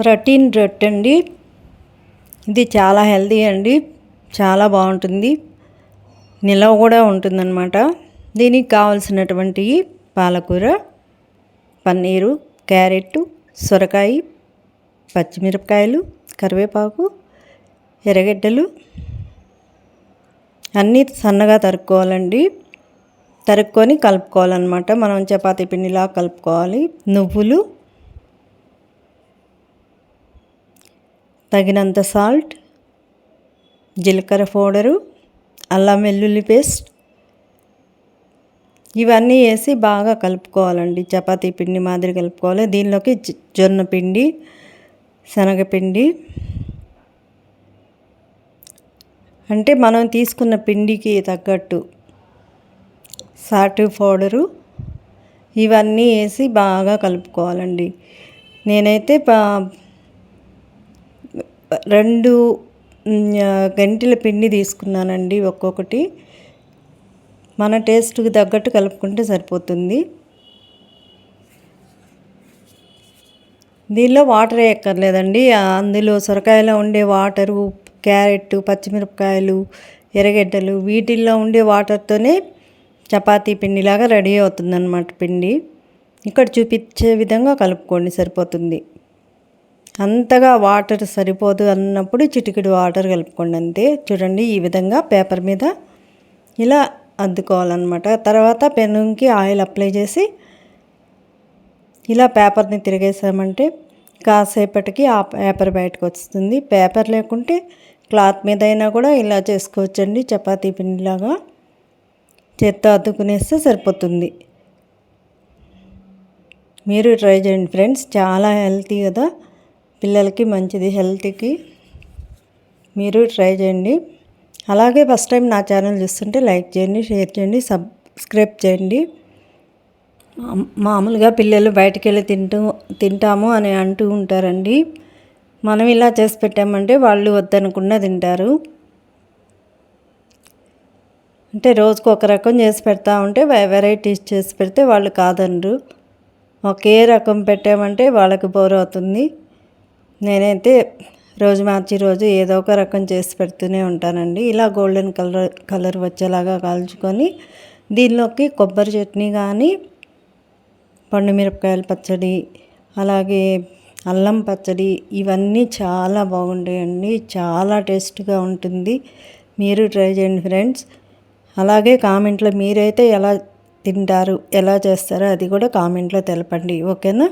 Protein రొట్టె అండి. ఇది చాలా హెల్తీ అండి, చాలా బాగుంటుంది, నిలవ కూడా ఉంటుందన్నమాట. దీనికి కావలసినటువంటి పాలకూర, పన్నీరు, క్యారెట్, సొరకాయ, పచ్చిమిరపకాయలు, కరివేపాకు, ఎర్రగడ్డలు అన్నీ సన్నగా తరుక్కోవాలండి. తరుక్కొని కలుపుకోవాలన్నమాట. మనం చపాతీ పిండిలా కలుపుకోవాలి. నువ్వులు, తగినంత సాల్ట్, జీలకర్ర పౌడరు, అల్లం వెల్లుల్లి పేస్ట్ ఇవన్నీ వేసి బాగా కలుపుకోవాలండి. చపాతీ పిండి మాదిరి కలుపుకోవాలి. దీనిలోకి జొన్న పిండి, శనగపిండి, అంటే మనం తీసుకున్న పిండికి తగ్గట్టు సాటు పౌడరు ఇవన్నీ వేసి బాగా కలుపుకోవాలండి. నేనైతే 2 గంటెల పిండి తీసుకున్నానండి. ఒక్కొక్కటి మన టేస్ట్కి తగ్గట్టు కలుపుకుంటే సరిపోతుంది. దీనిలో వాటర్ వేయక్కర్లేదండి. అందులో సొరకాయలో ఉండే వాటరు, క్యారెట్, పచ్చిమిరపకాయలు, ఎర్రగడ్డలు వీటిల్లో ఉండే వాటర్తోనే చపాతీ పిండిలాగా రెడీ అవుతుందన్నమాట. పిండి ఇక్కడ చూపించే విధంగా కలుపుకోండి, సరిపోతుంది. అంతగా వాటర్ సరిపోదు అన్నప్పుడు చిటికెడు వాటర్ కలుపుకోండి అంతే. చూడండి, ఈ విధంగా పేపర్ మీద ఇలా అద్దుకోవాలన్నమాట. తర్వాత పెనంకి ఆయిల్ అప్లై చేసి ఇలా పేపర్ని తిరిగేసామంటే కాసేపటికి ఆ పేపర్ బయటకు వస్తుంది. పేపర్ లేకుంటే క్లాత్ మీద అయినా కూడా ఇలా చేసుకోవచ్చండి. చపాతీ పిండిలాగా చేత్తో అద్దుకునేస్తే సరిపోతుంది. మీరు ట్రై చేయండి ఫ్రెండ్స్, చాలా హెల్తీ కదా, పిల్లలకి మంచిది, హెల్త్కి. మీరు ట్రై చేయండి. అలాగే ఫస్ట్ టైం నా ఛానల్ చూస్తుంటే లైక్ చేయండి, షేర్ చేయండి, సబ్స్క్రైబ్ చేయండి. మామూలుగా పిల్లలు బయటికి వెళ్ళి తింటాము అని అంటూ ఉంటారండి. మనం ఇలా చేసి పెట్టామంటే వాళ్ళు వద్దనకుండా తింటారు. అంటే రోజుకు ఒక రకం చేసి పెడతా ఉంటే వెరైటీస్ చేసి పెడితే వాళ్ళు కాదనరు. ఒకే రకం పెట్టామంటే వాళ్ళకి బోర్ అవుతుంది. నేనైతే రోజు మార్చి రోజు ఏదో ఒక రకం చేసి పెడుతూనే ఉంటానండి. ఇలా గోల్డెన్ కలర్ వచ్చేలాగా కాల్చుకొని దీనిలోకి కొబ్బరి చట్నీ కానీ, పండు మిరపకాయల పచ్చడి, అలాగే అల్లం పచ్చడి ఇవన్నీ చాలా బాగుంటాయండి. చాలా టేస్ట్గా ఉంటుంది. మీరు ట్రై చేయండి ఫ్రెండ్స్. అలాగే కామెంట్లో మీరైతే ఎలా తింటారు, ఎలా చేస్తారో అది కూడా కామెంట్లో తెలపండి. ఓకేనా?